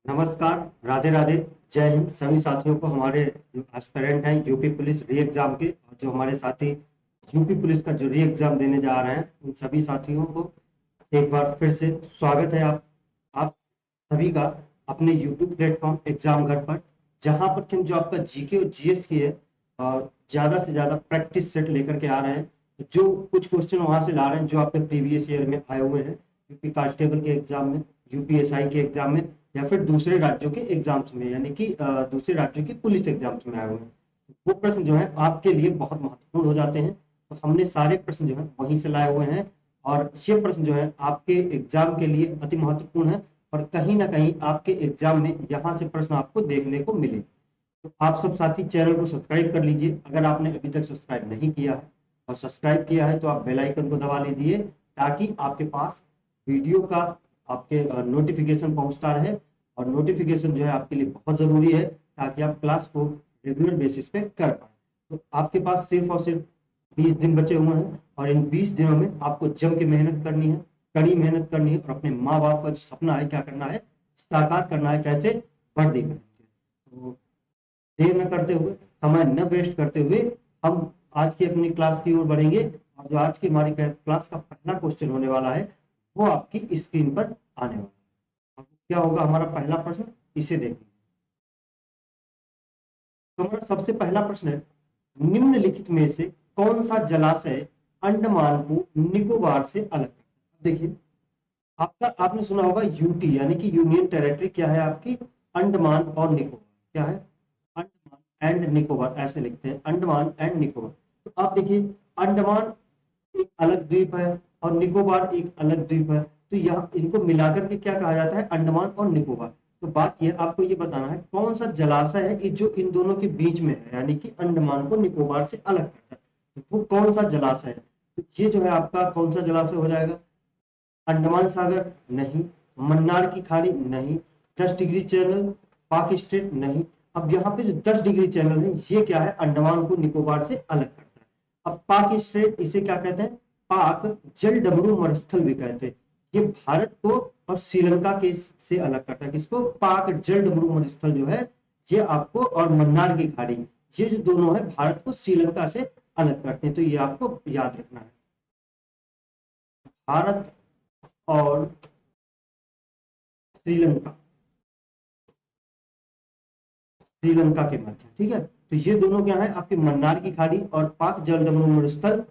नमस्कार, राधे राधे, जय हिंद सभी साथियों को। हमारे जो एस्पिरेंट हैं यूपी पुलिस री एग्जाम के, और जो हमारे साथी यूपी पुलिस का जो री एग्जाम देने जा रहे हैं, उन सभी साथियों को एक बार फिर से स्वागत है आप सभी का अपने यूट्यूब प्लेटफॉर्म एग्जाम घर पर, जहां पर कि हम जो आपका जीके और जीएस की है ज्यादा से ज्यादा प्रैक्टिस सेट लेकर के आ रहे हैं। जो कुछ क्वेश्चन वहां से ला रहे हैं जो आपके प्रीवियस ईयर में आए हुए हैं, यूपी कांस्टेबल के एग्जाम में, यूपीएसआई के एग्जाम में, या फिर दूसरे राज्यों के एग्जाम्स में, यानी कि दूसरे राज्यों के पुलिस एग्जाम्स में आए हुए हैं। वो प्रश्न जो है आपके लिए बहुत महत्वपूर्ण हो जाते हैं। तो हमने सारे प्रश्न जो है वहीं से लाए हुए हैं, और ये प्रश्न जो है आपके एग्जाम के लिए अति महत्वपूर्ण है, और कहीं ना कहीं आपके एग्जाम में यहाँ से प्रश्न आपको देखने को मिले। तो आप सब साथी चैनल को सब्सक्राइब कर लीजिए अगर आपने अभी तक सब्सक्राइब नहीं किया है, और सब्सक्राइब किया है तो आप बेल आइकन को दबा लीजिए, ताकि आपके पास वीडियो का आपके नोटिफिकेशन पहुंचता रहे। और नोटिफिकेशन जो है आपके लिए बहुत ज़रूरी है, ताकि आप क्लास को रेगुलर बेसिस पे कर पाए। तो आपके पास सिर्फ और सिर्फ 20 दिन बचे हुए हैं, और इन 20 दिनों में आपको जम के मेहनत करनी है, कड़ी मेहनत करनी है, और अपने माँ बाप का जो सपना है क्या करना है, साकार करना है। कैसे? वर्दी पहन के। तो देर न करते हुए, समय न वेस्ट करते हुए, हम आज की अपनी क्लास की ओर बढ़ेंगे। और जो आज की हमारी क्लास का पहला क्वेश्चन होने वाला है, वो आपकी स्क्रीन पर आने वाला है। क्या होगा हमारा पहला प्रश्न, इसे देखेंगे। तो हमारा सबसे पहला प्रश्न है, निम्नलिखित में से कौन सा जलाशय अंडमान को निकोबार से अलग करता है? देखिए, आपका आपने सुना होगा यूटी, यानी कि यूनियन टेरिटरी क्या है आपकी, अंडमान और निकोबार। क्या है? अंडमान एंड निकोबार, ऐसे लिखते हैं, अंडमान एंड निकोबार। तो आप देखिए, अंडमान एक अलग द्वीप है, और निकोबार एक अलग द्वीप है। तो यहाँ इनको मिलाकर के क्या कहा जाता है, अंडमान और निकोबार। तो बात यह आपको ये बताना है कौन सा जलाशय है जो इन दोनों के बीच में है, यानी कि अंडमान को निकोबार से अलग करता है। तो वो कौन सा जलाशय है? तो ये जो है आपका कौन सा जलाशय हो जाएगा? अंडमान सागर नहीं, मन्नार की खाड़ी नहीं, 10 डिग्री चैनल, पाक स्ट्रेट नहीं। अब यहाँ पे जो 10 डिग्री चैनल है, ये क्या है, अंडमान को निकोबार से अलग करता है। अब पाक स्ट्रेट, इसे क्या कहते हैं, पाक जल डमरू मरुस्थल भी कहते हैं। ये भारत को और श्रीलंका के से अलग करता है। किसको? पाक जल डमरू मरुस्थल जो है, ये आपको, और मन्नार की खाड़ी, ये जो दोनों है भारत को श्रीलंका से अलग करते हैं। तो ये आपको याद रखना है, भारत और श्रीलंका, श्रीलंका के मध्य। ठीक है, तो ये दोनों क्या है आपके, मन्नार की खाड़ी और पाक जल डमरू मरुस्थल।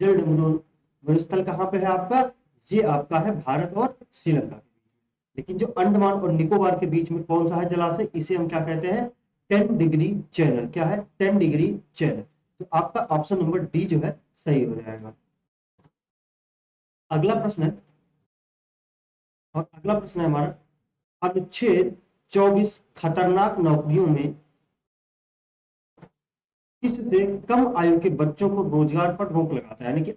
जल डमरू मरुस्थल कहाँ पे है आपका? ये आपका है भारत और श्रीलंका के बीच। लेकिन जो अंडमान और निकोबार के बीच में कौन सा है जलाशय, इसे हम क्या कहते हैं, 10 डिग्री चैनल। क्या है? 10 डिग्री चैनल। तो आपका ऑप्शन नंबर डी जो है सही हो जाएगा। अगला प्रश्न है, और अगला प्रश्न है हमारा, अनुच्छेद 24 खतरनाक नौकरियों में किससे कम आयु के बच्चों को रोजगार पर रोक लगाता है? यानी कि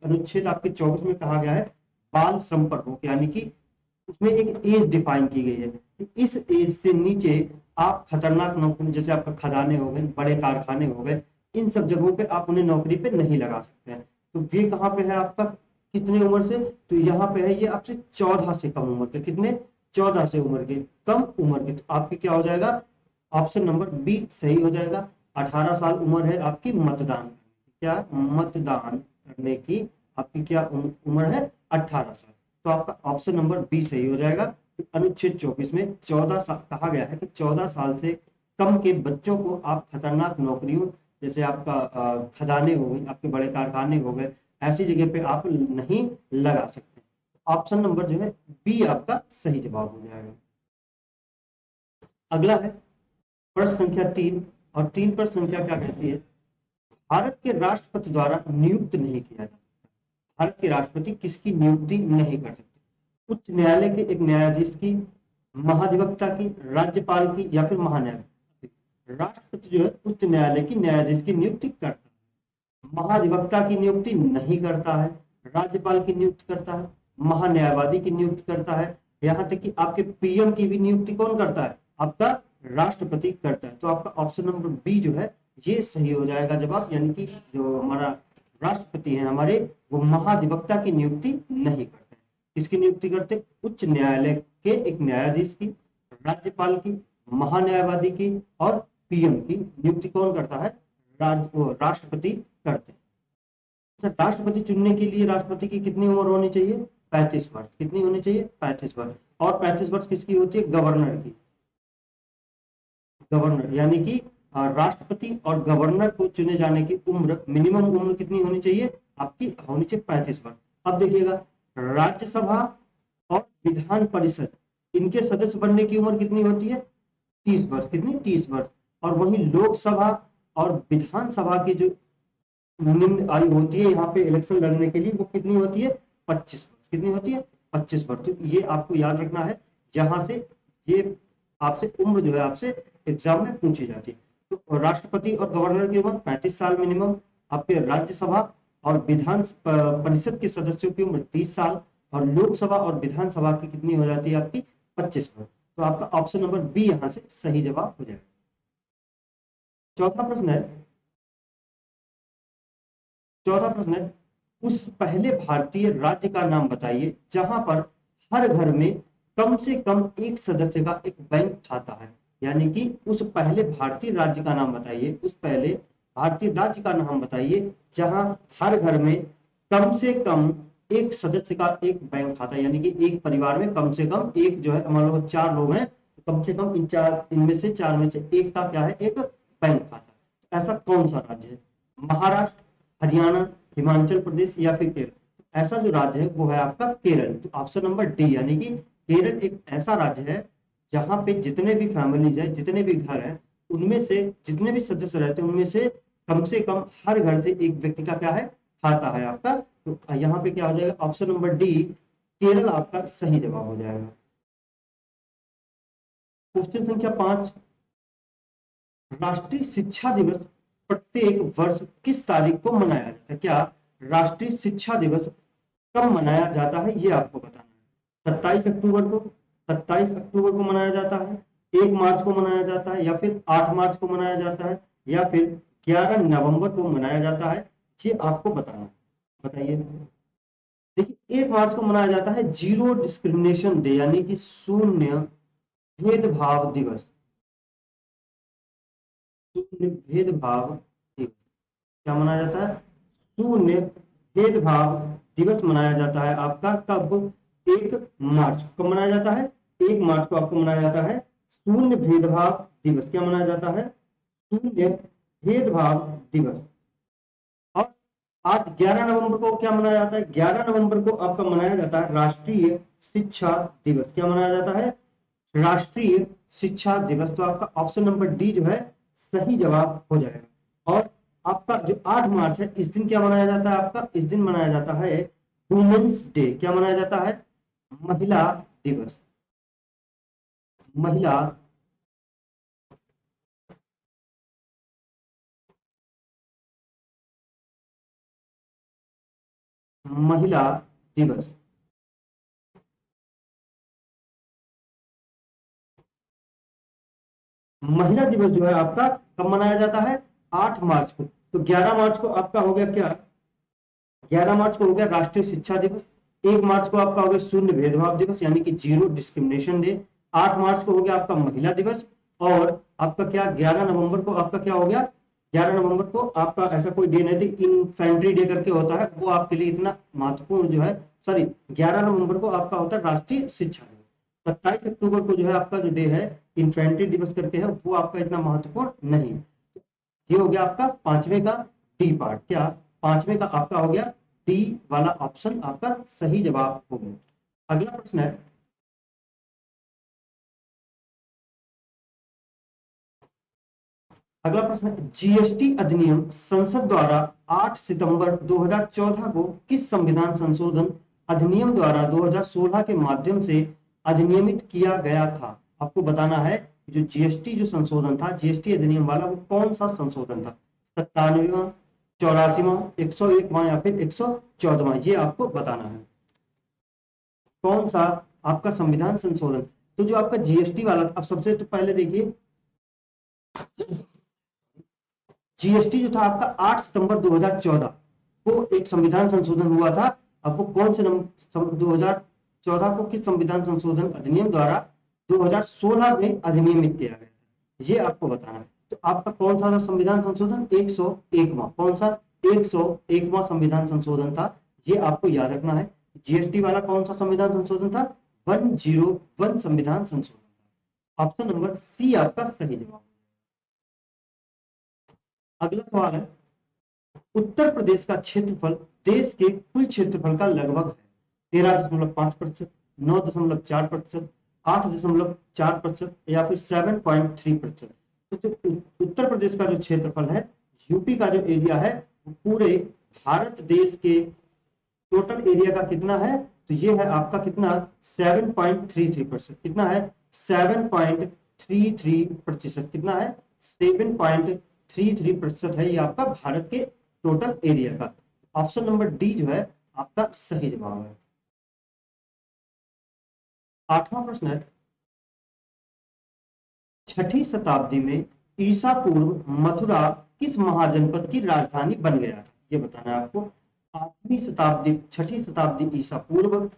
अनुच्छेद आपके 24 में कहा गया है बाल श्रम पर रोक, यानी कि उसमें एक एज डिफाइन की गई है कि इस एज से नीचे आप खतरनाक नौकरी, जैसे आपका खदाने हो गए, बड़े कारखाने हो गए, इन सब जगहों पे आप उन्हें नौकरी पे नहीं लगा सकते हैं। तो ये कहाँ पे है आपका, कितने उम्र से? तो यहाँ पे है ये आपसे 14 से कम उम्र के। कितने? 14 से उम्र के, कम उम्र के। तो आपके क्या हो जाएगा, ऑप्शन नंबर बी सही हो जाएगा। 18 साल उम्र है आपकी मतदान करने की। क्या? मतदान करने की आपकी क्या उम्र है? 18 साल। तो आपका ऑप्शन नंबर बी सही हो जाएगा। तो अनुच्छेद 24 में 14 साल कहा गया है कि 14 साल से कम के बच्चों को आप खतरनाक नौकरियों, जैसे आपका खदाने हो गए, आपके बड़े कारखाने हो गए, ऐसी जगह पे आप नहीं लगा सकते। ऑप्शन नंबर जो है बी आपका सही जवाब हो जाएगा। अगला है प्रश्न संख्या 3, और 3 प्रश्न संख्या क्या कहती है, भारत के राष्ट्रपति द्वारा नियुक्त नहीं किया जाता। भारत के राष्ट्रपति किसकी नियुक्ति नहीं कर सकते? उच्च न्यायालय के एक न्यायाधीश की, महाधिवक्ता की, राज्यपाल की, या फिर महान्यायपालिका की। राष्ट्रपति जो है उच्च न्यायालय की न्यायाधीश की नियुक्ति करता है, महाधिवक्ता की नियुक्ति नहीं करता है, राज्यपाल की नियुक्ति करता है, महान्यायवादी की नियुक्ति करता है, यहाँ तक कि आपके पीएम की भी नियुक्ति कौन करता है? आपका राष्ट्रपति करता है। तो आपका ऑप्शन नंबर बी जो है ये सही हो जाएगा जवाब, यानी कि जो हमारा राष्ट्रपति है हमारे, वो महाधिवक्ता की नियुक्ति नहीं करते हैं। किसकी नियुक्ति करते? उच्च न्यायालय के एक न्यायाधीश की, राज्यपाल की, महान्यायवादी की और पीएम की नियुक्ति कौन करता है? राष्ट्रपति करते हैं। अच्छा, राष्ट्रपति चुनने के लिए राष्ट्रपति की कितनी उम्र होनी चाहिए? 35 वर्ष। कितनी होनी चाहिए? 35 वर्ष। और 35 वर्ष किसकी होती है? गवर्नर की। गवर्नर यानी कि राष्ट्रपति और गवर्नर को चुने जाने की उम्र, मिनिमम उम्र कितनी होनी चाहिए? आपकी होनी चाहिए 35 वर्ष। अब देखिएगा, राज्यसभा और विधान परिषद, इनके सदस्य बनने की उम्र कितनी होती है? 30 वर्ष। कितनी? 30 वर्ष। और वहीं लोकसभा और विधानसभा की जो निम्न आयु होती है यहाँ पे इलेक्शन लड़ने के लिए, वो कितनी होती है? 25 वर्ष। कितनी होती है? 25 वर्ष। तो ये आपको याद रखना है, यहाँ से ये आपसे उम्र जो है आपसे एग्जाम में पूछी जाती है। तो राष्ट्रपति और गवर्नर की उम्र 35 साल मिनिमम, आपके राज्यसभा और विधान परिषद के सदस्यों की उम्र 30 साल, और लोकसभा और विधानसभा की कितनी हो जाती है? आपकी 25 वर्ष। तो आपका ऑप्शन नंबर बी यहाँ से सही जवाब हो जाएगा। चौथा प्रश्न है, उस पहले भारतीय राज्य का नाम बताइए जहां पर हर घर में कम से कम एक सदस्य का एक बैंक खाता है। यानी कि उस पहले भारतीय राज्य का नाम बताइए, उस पहले भारतीय राज्य का नाम बताइए जहां हर घर में कम से कम एक सदस्य का एक बैंक खाता है। यानी कि एक परिवार में कम से कम एक जो है, मान लो 4 लोग हैं, तो कम से कम इनमें से 4 में से एक का क्या है? एक बैंक खाता। ऐसा कौन सा राज्य है? महाराष्ट्र, हरियाणा, हिमाचल प्रदेश या फिर केरल? ऐसा जो राज्य है वो है आपका केरल। तो ऑप्शन नंबर डी, यानी कि केरल एक ऐसा राज्य है जहां पे जितने भी फैमिलीज है, जितने भी घर हैं, उनमें से जितने भी सदस्य रहते हैं, उनमें से कम हर घर से एक व्यक्ति का क्या है? खाता है आपका। तो यहाँ पे क्या हो जाएगा? ऑप्शन नंबर डी, केरल आपका सही जवाब हो जाएगा। क्वेश्चन संख्या 5, राष्ट्रीय शिक्षा दिवस प्रत्येक वर्ष किस तारीख को मनाया जाता है? क्या राष्ट्रीय शिक्षा दिवस कब मनाया जाता है, ये आपको बताना है। 27 अक्टूबर को, 27 अक्टूबर को मनाया जाता है, 1 मार्च को मनाया जाता है, या फिर 8 मार्च को मनाया जाता है, या फिर 11 नवंबर को मनाया जाता है? ये आपको बताना है। बताइए। देखिए, 1 मार्च को मनाया जाता है जीरो डिस्क्रिमिनेशन डे, यानी कि शून्य भेदभाव दिवस। शून्य भेदभाव दिवस क्या मनाया जाता है? शून्य भेदभाव दिवस मनाया जाता है आपका कब? 1 मार्च को मनाया जाता है। 1 मार्च को आपको मनाया जाता है शून्य भेदभाव दिवस। क्या मनाया जाता है? शून्य भेदभाव दिवस। और आज 11 नवंबर को क्या मनाया जाता है? 11 नवंबर को आपका मनाया जाता है राष्ट्रीय शिक्षा दिवस। क्या मनाया जाता है? राष्ट्रीय शिक्षा दिवस। तो आपका ऑप्शन नंबर डी जो है सही जवाब हो जाएगा। और आपका जो 8 मार्च है, इस दिन क्या मनाया जाता है? आपका इस दिन मनाया जाता है वुमेन्स डे। क्या मनाया जाता है? महिला दिवस। महिला महिला दिवस। महिला दिवस जो है आपका कब मनाया जाता है? 8 मार्च को। तो 11 मार्च को आपका हो गया क्या? 11 मार्च को हो गया राष्ट्रीय शिक्षा दिवस। 1 मार्च को आपका हो गया शून्य भेदभाव दिवस, यानी कि जीरो डिस्क्रिमिनेशन डे। 8 मार्च को हो गया आपका महिला दिवस। और आपका क्या 11 नवंबर को आपका क्या हो गया? 11 नवंबर को आपका ऐसा कोई डे नहीं थी, इन्फेंट्री डे करके होता है, वो आपके लिए इतना महत्वपूर्ण जो है, सॉरी 11 नवंबर को आपका होता है राष्ट्रीय शिक्षा दिवस। 27 अक्टूबर को जो है आपका जो डे है इन्फेंट्री दिवस करके है, वो आपका इतना महत्वपूर्ण नहीं। ये हो गया आपका पांचवें का डी पार्ट। क्या? पांचवें का आपका हो गया डी वाला ऑप्शन आपका सही जवाब हो गया। अगला प्रश्न है, जीएसटी अधिनियम संसद द्वारा 8 सितंबर 2014 को किस संविधान संशोधन अधिनियम द्वारा 2016 के माध्यम से अधिनियमित किया गया था? आपको बताना है जो जीएसटी जो संशोधन था, जीएसटी अधिनियम वाला, वो कौन सा संशोधन था? 97वां, 84वां, 101वां या फिर 114वां? ये आपको बताना है कौन सा आपका संविधान संशोधन। तो जो आपका जीएसटी वाला, अब सबसे तो पहले देखिए, जीएसटी जो था आपका 8 सितंबर 2014 को एक संविधान संशोधन हुआ था। अब वो कौन से 2014 को किस संविधान संशोधन अधिनियम द्वारा 2016 में अधिनियमित किया गया था, ये आपको बताना है। तो आपका कौन सा था संविधान संशोधन? 101वां। कौन सा? 101वां संविधान संशोधन था, ये आपको याद रखना है। जीएसटी वाला कौन सा संविधान संशोधन था? 101 संविधान संशोधन था। ऑप्शन नंबर सी आपका सही जवाब। अगला सवाल है, उत्तर प्रदेश का क्षेत्रफल देश के कुल क्षेत्रफल का लगभग है 13.5%, 9.4%, 8.4% या फिर 7.3%। तो जो उत्तर प्रदेश का जो क्षेत्रफल है, यूपी का जो एरिया है, वो पूरे भारत देश के टोटल एरिया का कितना है? तो ये है आपका कितना? 7.33%। कितना है? 7.33%। कितना है? 7.33% है ये आपका भारत के टोटल एरिया का। ऑप्शन नंबर डी जो है आपका सही जवाब है। 8वां प्रश्न है, 6ठी शताब्दी में ईसा पूर्व मथुरा किस महाजनपद की राजधानी बन गया था? ये बताना है आपको। 8वीं शताब्दी, 6ठी शताब्दी ईसा पूर्व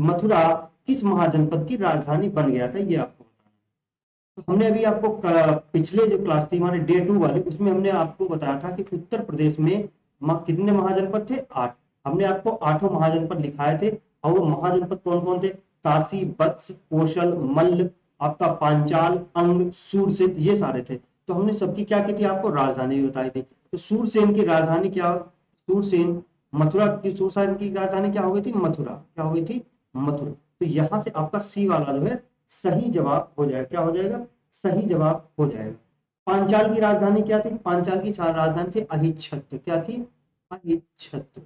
मथुरा किस महाजनपद की राजधानी बन गया था? ये आपको बताना है। तो हमने अभी आपको पिछले जो क्लास थी हमारे डे 2 वाली, उसमें हमने आपको बताया था कि उत्तर प्रदेश में कितने महाजनपद थे? 8। हमने आपको 8 महाजनपद लिखाए थे, और वो महाजनपद कौन कौन थे? काशी, वत्स, कौशल, मल्ल, आपका पांचाल, अंग, सूरसेन, ये सारे थे। तो हमने सबकी क्या की थी? आपको राजधानी बताई थी। तो सूरसेन की राजधानी क्या? सूरसेन, मथुरा की, सूरसेन की राजधानी क्या हो गई थी? मथुरा। क्या हो गई थी? मथुरा। तो यहां से आपका सी वाला जो है सही जवाब हो जाएगा। क्या हो जाएगा? सही जवाब हो जाएगा। पांचाल की राजधानी क्या थी? पांचाल की राजधानी थी अहिच्छत्र। क्या थी? अहिच्छत्र।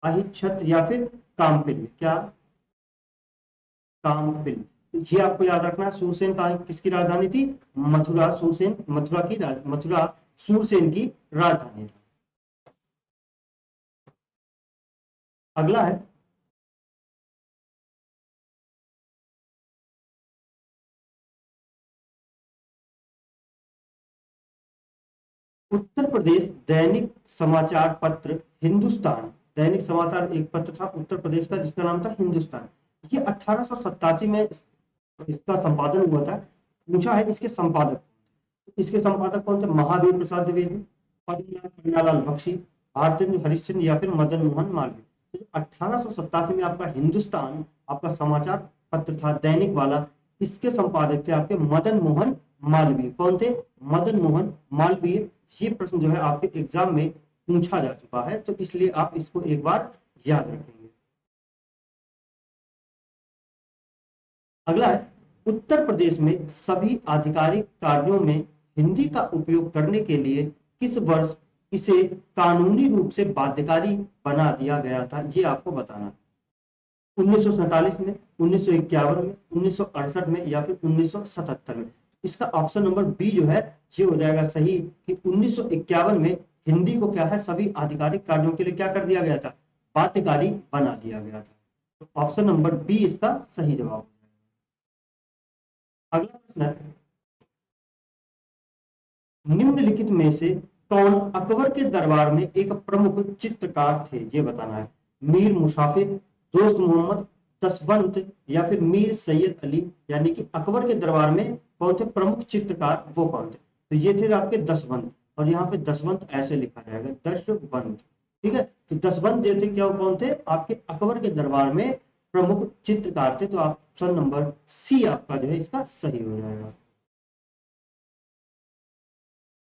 अहिच्छत्र या फिर कामपिल। क्या? कामपिल। ये आपको याद रखना है। सूरसेन का किसकी राजधानी थी? मथुरा। सूरसेन मथुरा की मथुरा सूरसेन की राजधानी था। अगला है, उत्तर प्रदेश दैनिक समाचार पत्र हिंदुस्तान, दैनिक समाचार एक पत्र था उत्तर प्रदेश का जिसका नाम था हिंदुस्तान। ये 1887 में इसका संपादन हुआ था। पूछा है इसके संपादक, इसके संपादक कौन थे? महावीर प्रसाद द्विवेदी, पद्मनाभ पन्नालाल बख्शी, भारतेंदु हरिश्चंद्र या फिर मदन मोहन मालवीय। 1887 में आपका हिंदुस्तान आपका समाचार पत्र था दैनिक वाला, इसके संपादक थे आपके मदन मोहन मालवीय। कौन थे? मदन मोहन मालवीय। ये प्रश्न जो है आपके एग्जाम में पूछा जा चुका है, तो इसलिए आप इसको एक बार याद रखेंगे। अगला है, उत्तर प्रदेश में सभी आधिकारिक कार्यों में हिंदी का उपयोग करने के लिए किस वर्ष इसे कानूनी रूप से बाध्यकारी बना दिया गया था? ये आपको बताना है। 1947 में, 1951 में, 1968 में या फिर 1977 में? इसका ऑप्शन नंबर बी जो है ये हो जाएगा सही कि 1951 में हिंदी को क्या है सभी आधिकारिक कार्यों के लिए क्या कर दिया गया था? बाध्यकारी बना दिया गया था। तो ऑप्शन नंबर बी इसका सही जवाब। अगला प्रश्न है, निम्नलिखित में से कौन अकबर के दरबार में एक प्रमुख चित्रकार थे? ये बताना है। मीर मुसाफिर, दोस्त मोहम्मद, दसवंत या फिर मीर सैयद अली, यानी कि अकबर के दरबार में कौन थे प्रमुख चित्रकार, वो कौन थे? तो ये थे आपके दसवंत, और यहाँ पे दसवंत ऐसे लिखा जाएगा, दशवंत। ठीक है, तो दसवंत जो थे क्या कौन थे? आपके अकबर के दरबार में प्रमुख चित्रकार थे। तो ऑप्शन नंबर सी आपका जो है इसका सही हो जाएगा।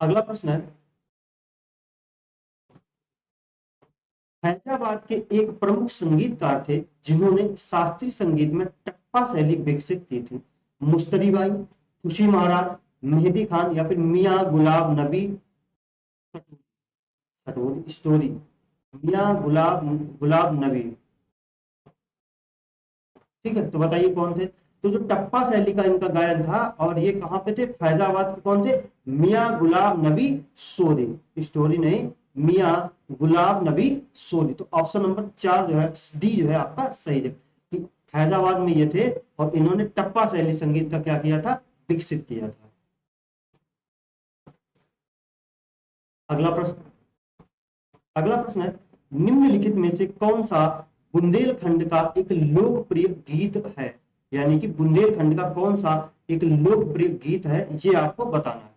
अगला प्रश्न है, हैदराबाद के एक प्रमुख संगीतकार थे जिन्होंने शास्त्रीय संगीत में टप्पा शैली विकसित की थी। मुश्तरी बाई, खुशी महाराज, मेहदी खान या फिर मियां गुलाब नबी स्टोरी, मियां गुलाब नबी। ठीक है, तो बताइए कौन थे? तो जो टप्पा शैली का इनका गायन था, और ये कहाँ पे थे? फैजाबाद के कौन थे? मियां गुलाब नबी सोरी। स्टोरी नहीं, मियां गुलाब नबी सोरी। तो ऑप्शन नंबर 4 जो है डी जो है आपका सही है कि फैजाबाद में ये थे, और इन्होंने टप्पा शैली संगीत का क्या किया था? विकसित किया था। अगला प्रश्न, अगला प्रश्न है, निम्नलिखित में से कौन सा बुंदेलखंड का एक लोकप्रिय गीत है? यानी कि बुंदेलखंड का कौन सा एक लोकप्रिय गीत है, ये आपको बताना है।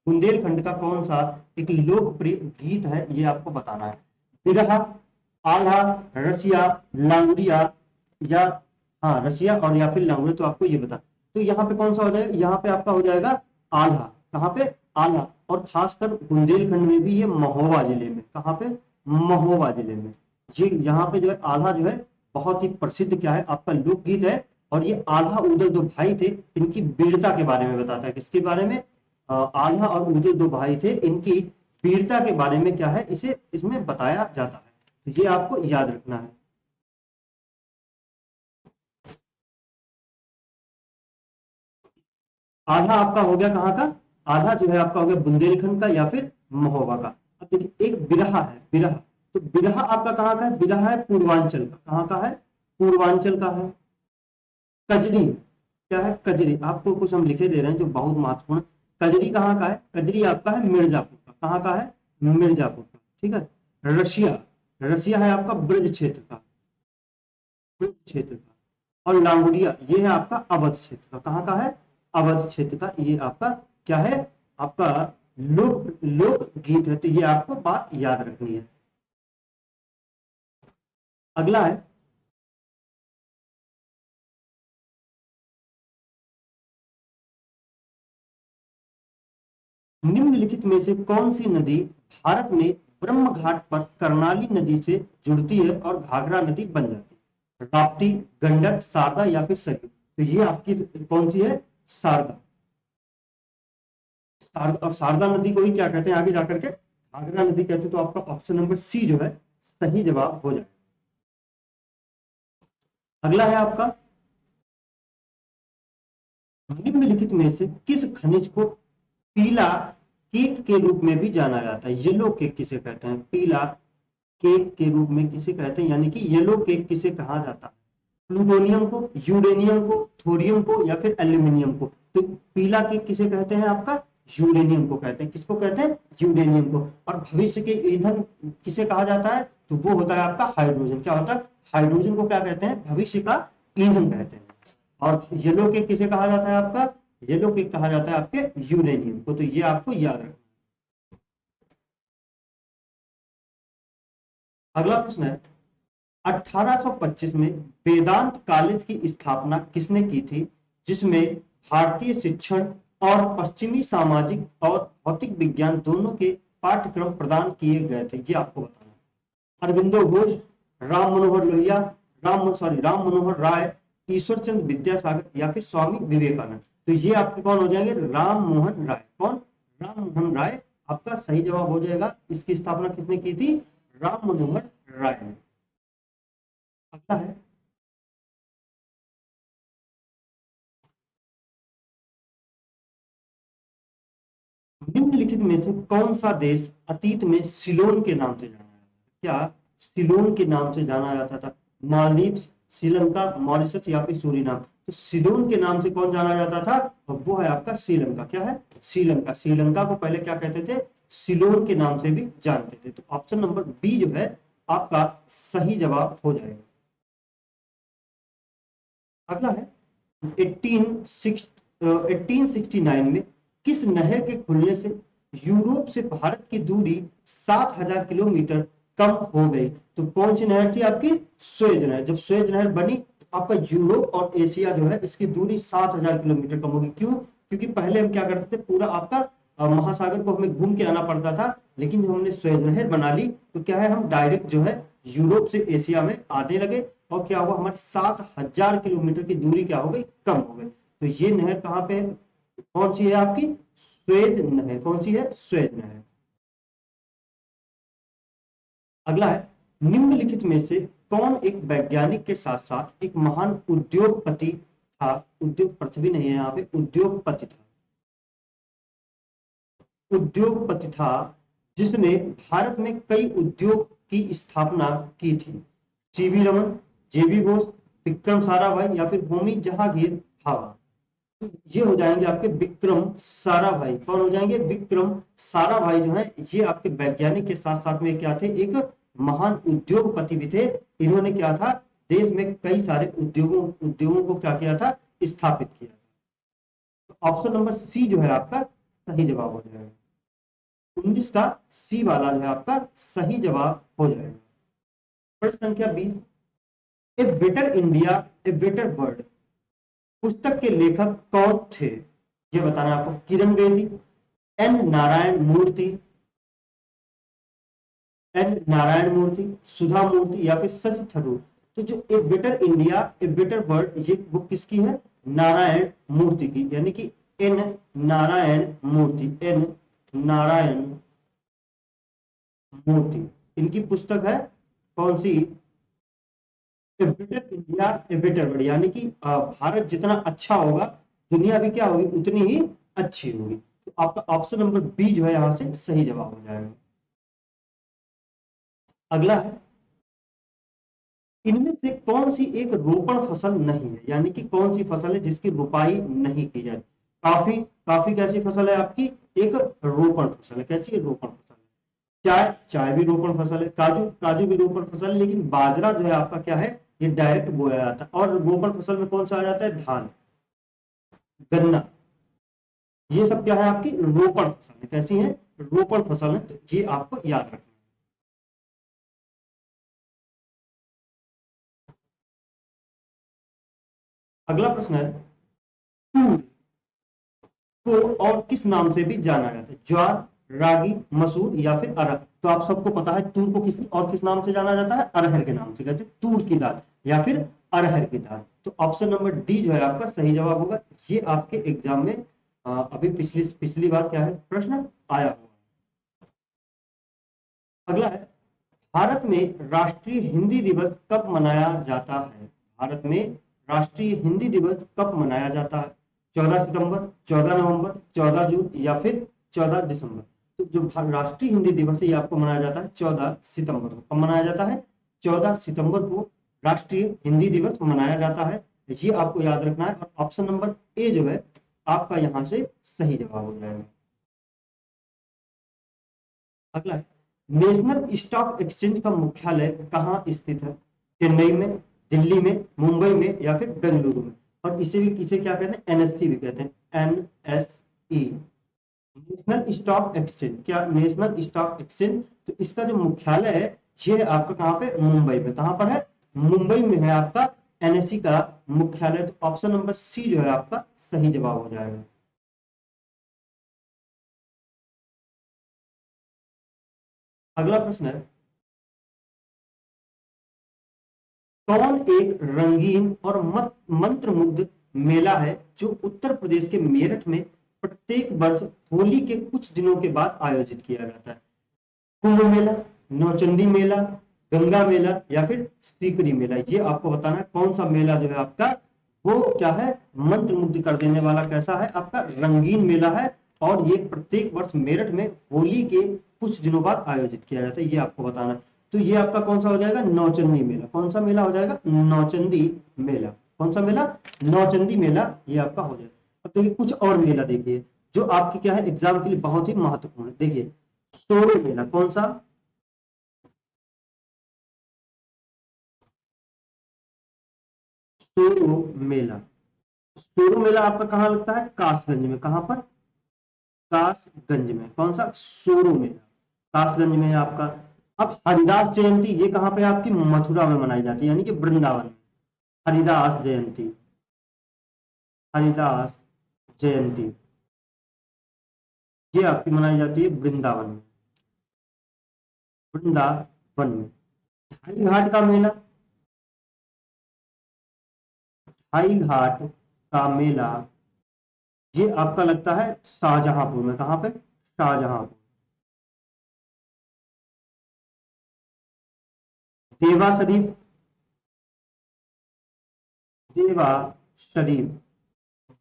बुंदेलखंड का कौन सा एक लोकप्रिय गीत है, ये आपको बताना है। बिरहा, आल्हा, रसिया, लांगुरिया, या हाँ रसिया और या फिर लांगुरिया, तो आपको ये बता। तो यहाँ पे कौन सा हो जाएगा, यहाँ पे आपका हो जाएगा आल्हा। कहाँ पे, आल्हा। और खासकर बुंदेलखंड में भी ये महोबा जिले में, कहाँ पे, महोबा जिले में ये यहाँ पे जो है आल्हा जो है बहुत ही प्रसिद्ध क्या है आपका लोकगीत है। और ये आल्हा उदल दो भाई थे, इनकी वीरता के बारे में बताता है। किसके बारे में, आल्हा और उदल दो भाई थे, इनकी वीरता के बारे में क्या है इसे इसमें बताया जाता है। तो ये आपको याद रखना है। आधा आपका हो गया कहाँ का, आधा जो है आपका हो गया बुंदेलखंड का या फिर महोबा का। अब देखिए एक बिरहा है, बिरहा। तो बिरहा आपका कहाँ का है, बिरहा है पूर्वांचल का। कहाँ का है, पूर्वांचल का है। कजरी, क्या है, कजरी। आपको कुछ हम लिखे दे रहे हैं जो बहुत महत्वपूर्ण। कजरी कहाँ का है, कजरी आपका है मिर्जापुर का। कहाँ का है, मिर्जापुर का। ठीक है। रशिया, रसिया है आपका ब्रज क्षेत्र का, ब्रज क्षेत्र का। और लांगुड़िया ये है आपका अवध क्षेत्र का। कहाँ का है, अवध क्षेत्र का। ये आपका क्या है, आपका लोक लोक गीत है। तो ये आपको बात याद रखनी है। अगला है, निम्नलिखित में से कौन सी नदी भारत में ब्रह्म घाट पर कर्णाली नदी से जुड़ती है और घाघरा नदी बन जाती है। राप्ती, गंडक, शारदा या फिर सरयू। तो ये आपकी कौन सी है, शारदा। और शारदा नदी को ही क्या कहते हैं आगे जाकर के, घाघरा नदी कहते हैं। तो आपका ऑप्शन नंबर सी जो है सही जवाब हो जाए। अगला है आपका, निम्नलिखित में से किस खनिज को पीला केक के रूप में भी जाना जाता है। येलो केक किसे कहते हैं, पीला केक के रूप में किसे कहते हैं, यानी कि येलो केक किसे कहा जाता है। प्लूटोनियम को, यूरेनियम को, थोरियम को या फिर एल्यूमिनियम को। तो पीला केक किसे कहते हैं आपका, यूरेनियम को कहते हैं। किसको कहते हैं, यूरेनियम को। और भविष्य के ईंधन किसे कहा जाता है, तो वो होता है आपका हाइड्रोजन। क्या होता है, हाइड्रोजन को क्या कहते हैं, भविष्य का ईंधन कहते हैं। और येलो केक किसे कहा जाता है आपका, येलो केक कहा जाता है आपके यूरेनियम को। तो ये आपको याद रखना। अगला प्रश्न है, 1825 में वेदांत कॉलेज की स्थापना किसने की थी, जिसमें भारतीय शिक्षण और पश्चिमी सामाजिक और भौतिक विज्ञान दोनों के पाठ्यक्रम प्रदान किए गए थे। ये आपको बताना है। अरविंदो घोष, राम मनोहर लोहिया, राम मनोहर राय, ईश्वर चंद्र विद्यासागर या फिर स्वामी विवेकानंद। तो ये आपके कौन हो जाएंगे, राम मोहन राय। कौन, राम मोहन राय आपका सही जवाब हो जाएगा। इसकी स्थापना किसने की थी, राम मनोहर राय ने। अगला है, निम्नलिखित में से कौन सा देश अतीत में सिलोन के नाम से जाना जाता है। क्या सिलोन के नाम से जाना जाता था, मालदीव्स, श्रीलंका, मॉरिशस या फिर सूरीनाम। तो सिलोन के नाम से कौन जाना जाता था, और वो है आपका श्रीलंका। क्या है, श्रीलंका। श्रीलंका को पहले क्या कहते थे, सिलोन के नाम से भी जानते थे। तो ऑप्शन नंबर बी जो है आपका सही जवाब हो जाएगा। अगला है, 1869 में किस नहर के खुलने से यूरोप से भारत की दूरी 7000 किलोमीटर कम हो गई। तो कौन सी नहर थी आपकी, सुएज नहर। जब सुएज नहर बनी तो आपका यूरोप और एशिया जो है इसकी दूरी 7000 किलोमीटर कम होगी। क्यों, क्योंकि पहले हम क्या करते थे, पूरा आपका महासागर को हमें घूम के आना पड़ता था। लेकिन जब हमने सुएज नहर बना ली तो क्या है, हम डायरेक्ट जो है यूरोप से एशिया में आने लगे। और क्या हुआ, हमारी 7000 किलोमीटर की दूरी क्या हो गई, कम हो गई। तो ये नहर कहाँ पे है, कौन सी है आपकी, स्वेज नहर। कौन सी है, स्वेज नहर। अगला है, निम्नलिखित में से कौन एक वैज्ञानिक के साथ साथ एक महान उद्योगपति था। उद्योगपति भी नहीं है यहाँ पे, उद्योगपति था। उद्योगपति था जिसने भारत में कई उद्योग की स्थापना की थी। सीवी रमन, जेबी घोष, विक्रम साराभाई या फिर होमी जहांगीर भाभा। ये हो जाएंगे आपके विक्रम साराभाई। कौन हो जाएंगे, विक्रम साराभाई जो है ये आपके वैज्ञानिक के साथ साथ में क्या थे, एक महान उद्योगपति भी थे। इन्होंने क्या था, देश में कई सारे उद्योगों को क्या किया था, स्थापित किया था। तो ऑप्शन नंबर सी जो है आपका सही जवाब हो जाएगा। 19 का सी वाला जो है आपका सही जवाब हो जाएगा। प्रश्न संख्या 20, a better India a better world पुस्तक के लेखक कौन थे, ये बताना आपको। किरण बेदी, एन नारायण मूर्ति, सुधा मूर्ति या फिर शशि थरूर। तो जो a better India a better world ये बुक किसकी है, नारायण मूर्ति की, यानी कि एन नारायण मूर्ति, एन नारायण मूर्ति, इनकी पुस्तक है कौन सी, a better India a better world, यानी कि भारत जितना अच्छा होगा दुनिया भी क्या होगी उतनी ही अच्छी होगी। तो आपका ऑप्शन नंबर बी जो है यहां से सही जवाब हो जाएगा। अगला है, इनमें से कौन सी एक रोपण फसल नहीं है, यानी कि कौन सी फसल है जिसकी रुपाई नहीं की जाती। काफी काफी कैसी फसल है आपकी, एक रोपण फसल है। कैसी है, रोपण फसल है। चाय, चाय भी रोपण फसल है। काजू, काजू भी रोपण फसल है। लेकिन बाजरा जो है आपका क्या है, ये डायरेक्ट बोया जाता है। और रोपण फसल में कौन सा आ जाता है, धान, गन्ना, ये सब क्या है आपकी रोपण फसल है। कैसी है, रोपण फसल है। तो ये आपको याद रखना है। अगला प्रश्न है, तूर को और किस नाम से भी जाना जाता है, ज्वार, रागी, मसूर या फिर अरहर। तो आप सबको पता है तूर को किस और किस नाम से जाना जाता है, अरहर के नाम से कहते हैं, तूर की दाल या फिर अरहर की दाल। तो ऑप्शन नंबर डी जो है आपका सही जवाब होगा। ये आपके एग्जाम में अभी पिछली पिछली बार क्या है प्रश्न आया हुआ। अगला है, भारत में राष्ट्रीय हिंदी दिवस कब मनाया जाता है। भारत में राष्ट्रीय हिंदी दिवस कब मनाया जाता है, 14 सितंबर, 14 नवंबर, 14 जून या फिर 14 दिसंबर। तो जो राष्ट्रीय हिंदी दिवस है ये आपको मनाया जाता है 14 सितंबर को। कब मनाया जाता है, 14 सितंबर को राष्ट्रीय हिंदी दिवस मनाया जाता है। ये आपको याद रखना है। और ऑप्शन नंबर ए जो है आपका यहाँ से सही जवाब हो जाएगा। अगला है, नेशनल स्टॉक एक्सचेंज का मुख्यालय कहाँ स्थित है, चेन्नई में, दिल्ली में, मुंबई में या फिर बेंगलुरु में। और इसे भी किसे क्या कहते हैं, एनएससी भी कहते हैं, एनएसई, नेशनल स्टॉक एक्सचेंज। क्या, नेशनल स्टॉक एक्सचेंज। तो इसका जो मुख्यालय है ये है आपका कहाँ पे, मुंबई में। कहाँ पर है, मुंबई में है आपका एनएससी का मुख्यालय। तो ऑप्शन नंबर सी जो है आपका सही जवाब हो जाएगा। अगला प्रश्न है, कौन एक रंगीन और मंत्रमुग्ध मेला है जो उत्तर प्रदेश के मेरठ में प्रत्येक वर्ष होली के कुछ दिनों के बाद आयोजित किया जाता है। कुंभ मेला, नौचंदी मेला, गंगा मेला या फिर सीकरी मेला। ये आपको बताना है कौन सा मेला जो है आपका वो क्या है, मंत्र मुग्ध कर देने वाला कैसा है, आपका रंगीन मेला है। और ये प्रत्येक वर्ष मेरठ में होली के कुछ दिनों बाद आयोजित किया जाता है, ये आपको बताना है। तो ये आपका कौन सा हो जाएगा, नौचंदी मेला। कौन सा मेला हो जाएगा, नौचंदी मेला। कौन सा मेला, नौचंदी मेला, ये आपका हो जाएगा। अब देखिए कुछ और मेला देखिए जो आपकी क्या है एग्जाम के लिए बहुत ही महत्वपूर्ण है। देखिए सोरो मेला, कौन सा, सोरो मेला। सोरो मेला आपका कहाँ लगता है, कासगंज में। कहाँ पर, कासगंज में। कौन सा, सोरो मेला, कासगंज में है आपका। अब हरिदास जयंती ये कहाँ पे आपकी, मथुरा में मनाई जाती है, यानी कि वृंदावन में। हरिदास जयंती, हरिदास जयंती ये आपकी मनाई जाती है वृंदावन में, वृंदावन में। हरी घाट का मेला, हाई घाट का मेला ये आपका लगता है शाहजहांपुर में। कहाँ पे, शाहजहांपुर। देवा शरीफ, देवा शरीफ,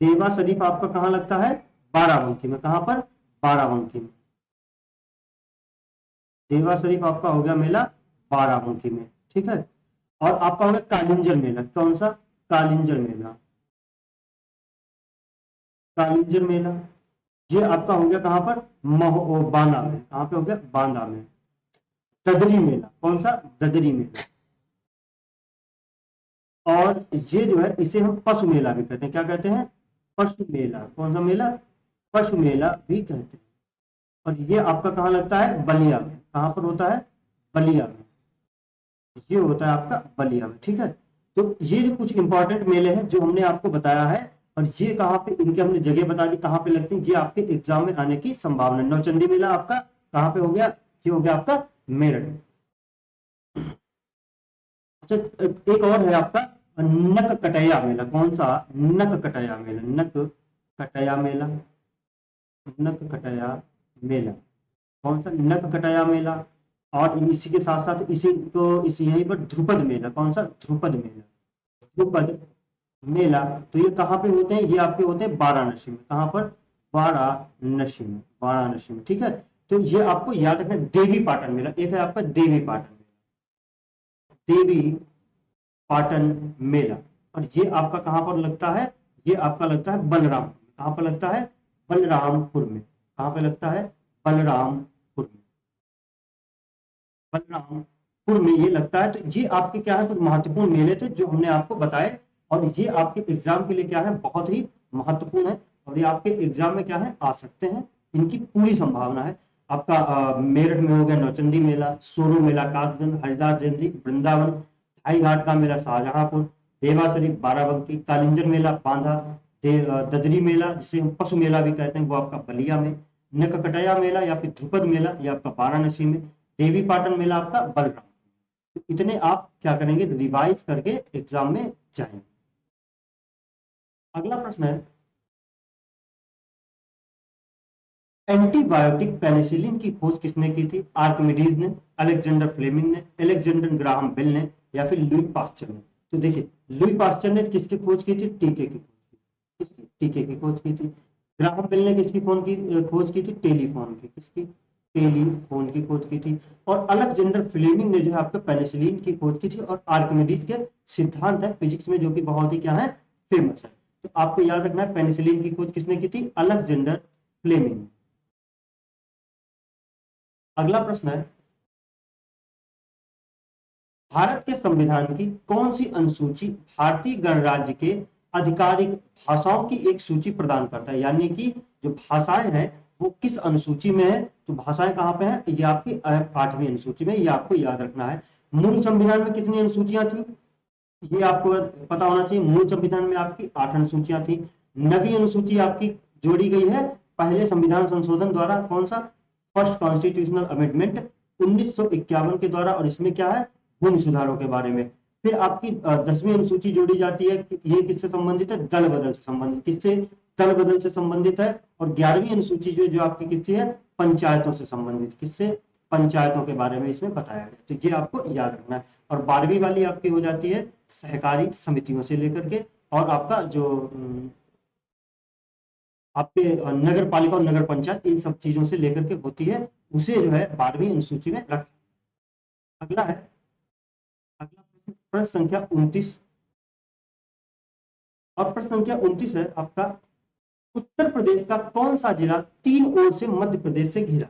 देवा शरीफ आपका कहाँ लगता है, बाराबंकी में। कहाँ पर, बाराबंकी में। देवा शरीफ आपका हो गया मेला बाराबंकी में, ठीक है। और आपका हो गया कालिंजर मेला। कौन सा, कालिंजर मेला, कालिंजर मेला ये आपका हो गया कहाँ पर, बांदा में। कहाँ पे हो गया, बांदा में। ददरी मेला, कौन सा, ददरी मेला। और ये जो है इसे हम पशु मेला भी कहते हैं। क्या कहते हैं? पशु मेला। कौन सा मेला? पशु मेला भी कहते हैं। और ये आपका कहाँ लगता है? बलिया में। कहाँ पर होता है? बलिया में। ये होता है आपका बलिया में। ठीक है, तो ये जो कुछ इंपॉर्टेंट मेले हैं जो हमने आपको बताया है, और ये कहाँ पे, इनके हमने जगह बता दी कहाँ पे लगती है, ये आपके एग्जाम में आने की संभावना। नौचंदी मेला आपका कहाँ पे हो गया? ये हो गया आपका मेरठ। अच्छा, एक और है आपका नक कटैया मेला। कौन सा? नक कटैया मेला। नक कटैया मेला। नक कटैया मेला। कौन सा? नक कटैया मेला। और इसी के साथ साथ इसी को इसी यहीं पर ध्रुपद मेला। कौन सा? ध्रुपद मेला। ध्रुपद मेला। तो ये कहाँ पे होते हैं? ये आपके होते हैं वाराणसी में। कहाँ पर? वाराणसी में। वाराणसी में। ठीक है, तो ये आपको याद रखना। देवी पाटन मेला एक है आपका, देवी पाटन मेला। देवी पाटन मेला। और ये आपका कहाँ पर लगता है? ये आपका लगता है बलरामपुर में। कहाँ पर लगता है? बलरामपुर में। कहाँ पे लगता है? बलरामपुर में। बलरामपुर में ये लगता है। तो ये आपके क्या है, कुछ महत्वपूर्ण मेले थे जो हमने आपको बताए, और ये आपके एग्जाम के लिए क्या है, बहुत ही महत्वपूर्ण है, और ये आपके एग्जाम में क्या है, आ सकते हैं। इनकी पूरी संभावना है। आपका मेरठ में हो गया नौचंदी मेला, सोनू मेला कासगंज, हरिदास जयंती वृंदावन, ढाई घाट का मेला शाहजहांपुर, देवा शरीफ बाराबंकी, कालिंजर मेला बांधा, ददरी मेला जिसे हम पशु मेला भी कहते हैं वो आपका बलिया में, नककटैया मेला या फिर ध्रुपद मेला ये आपका वाराणसी में, देवी पाटन मेला आपका बलराम। तो इतने आप क्या करेंगे, रिवाइज करके एग्जाम में जाएंगे। अगला प्रश्न है, एंटीबायोटिक पेनिसिलिन की खोज किसने की थी? आर्किमिडीज ने, अलेक्जेंडर फ्लेमिंग ने, अलेक्जेंडर ग्राहम बेल ने, या फिर लुई पास्चर ने? तो देखिए, लुई पास्चर ने किसकी खोज की थी? टीके की खोज की। किसकी? टीके की खोज की थी। ग्राहम बेल ने किसकी फोन की खोज की थी? टेलीफोन की। किसकी? टेलीफोन की खोज की थी। और अलेक्जेंडर फ्लेमिंग ने जो है आपका पेनिसिलिन की खोज की थी, और आर्किमिडीज के सिद्धांत है फिजिक्स में जो कि बहुत ही क्या है, फेमस है। तो आपको याद रखना है पेनिसिलिन की खोज किसने की थी? Alexander Fleming. अगला प्रश्न है, भारत के संविधान की कौन सी अनुसूची भारतीय गणराज्य के आधिकारिक भाषाओं की एक सूची प्रदान करता है? यानी कि जो भाषाएं हैं वो किस अनुसूची में है? तो भाषाएं कहां पे है? ये आपकी 8वीं अनुसूची में। ये आपको याद रखना है। मूल संविधान में कितनी अनुसूचियां थी? ये आपको पता होना चाहिए। मूल संविधान में आपकी 8 अनुसूचियां थी। नवी अनुसूची आपकी जोड़ी गई है पहले संविधान संशोधन द्वारा। कौन सा? फर्स्ट कॉन्स्टिट्यूशनल अमेंडमेंट 1951 के द्वारा, और इसमें क्या है, भूमि सुधारों के बारे में। फिर आपकी 10वीं अनुसूची जोड़ी जाती है। ये किससे संबंधित है? दल बदल से संबंधित। किससे? दल बदल से संबंधित है। और 11वीं अनुसूची जो आपकी किससे है? पंचायतों से संबंधित। किससे? पंचायतों के बारे में इसमें बताया गया। तो ये आपको याद रखना है। और 12वीं वाली आपकी हो जाती है सहकारी समितियों से लेकर के, और आपका जो आपके नगर पालिका और नगर पंचायत इन सब चीजों से लेकर के होती है, उसे जो है 12वीं अनुसूची में रख। अगला है, अगला प्रश्न संख्या 29। और प्रश्न संख्या 29 है आपका, उत्तर प्रदेश का कौन सा जिला तीन ओर से मध्य प्रदेश से घिरा?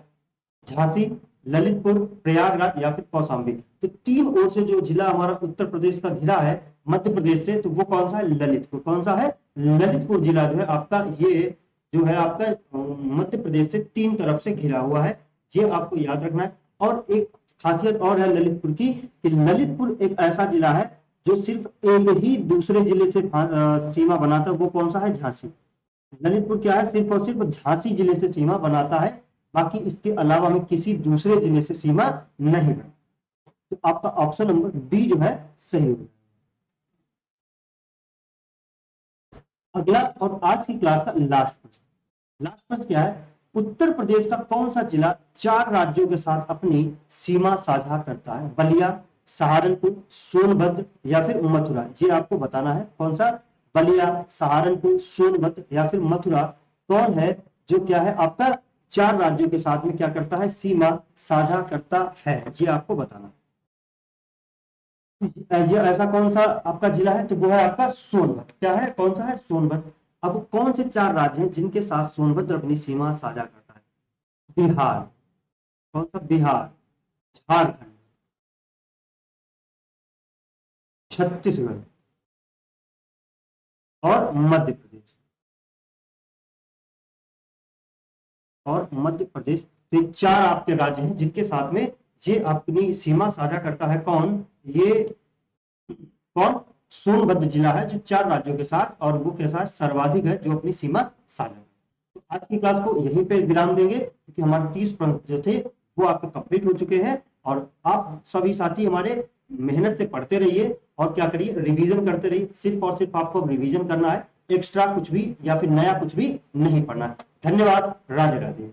झांसी, ललितपुर, प्रयागराज, या फिर कौशाम्बी? तो तीन ओर से जो जिला हमारा उत्तर प्रदेश का घिरा है मध्य प्रदेश से, तो वो कौन सा है? ललितपुर। कौन सा है? ललितपुर जिला जो है आपका, ये जो है आपका मध्य प्रदेश से तीन तरफ से घिरा हुआ है। ये आपको याद रखना है। और एक खासियत और है ललितपुर की, कि ललितपुर एक ऐसा जिला है जो सिर्फ एक ही दूसरे जिले से सीमा बनाता है। वो कौन सा है? झांसी। ललितपुर क्या है, सिर्फ और सिर्फ झांसी जिले से सीमा बनाता है। बाकी इसके अलावा में किसी दूसरे जिले से सीमा नहीं बनाता। तो आपका ऑप्शन नंबर बी जो है सही होगा। अगला और आज की क्लास का लास्ट प्रश्न। लास्ट प्रश्न क्या है, उत्तर प्रदेश का कौन सा जिला चार राज्यों के साथ अपनी सीमा साझा करता है? बलिया, सहारनपुर, सोनभद्र, या फिर मथुरा? ये आपको बताना है। कौन सा? बलिया, सहारनपुर, सोनभद्र, या फिर मथुरा? कौन है जो क्या है आपका चार राज्यों के साथ में क्या करता है? सीमा साझा करता है। ये आपको बताना है। ये ऐसा कौन सा आपका जिला है? तो वो है आपका सोनभद्र। क्या है? कौन सा है? सोनभद्र। अब कौन से चार राज्य हैं जिनके साथ सोनभद्र अपनी सीमा साझा करता है? बिहार। कौन सा? बिहार, झारखंड, छत्तीसगढ़, और मध्य प्रदेश। और मध्य प्रदेश, तो ये 4 आपके राज्य हैं जिनके साथ में ये अपनी सीमा साझा करता है। कौन? ये कौन? सोनभद्र जिला है जो 4 राज्यों के साथ, और वो के साथ सर्वाधिक है जो अपनी सीमा साझा है। तो आज की क्लास को यहीं पे विराम देंगे क्योंकि हमारे 30 प्रश्न जो थे वो आपके कंप्लीट हो चुके हैं। और आप सभी साथी हमारे मेहनत से पढ़ते रहिए और क्या करिए, रिवीजन करते रहिए। सिर्फ और सिर्फ आपको रिवीजन करना है, एक्स्ट्रा कुछ भी या फिर नया कुछ भी नहीं पढ़ना है। धन्यवाद। राधे राधे।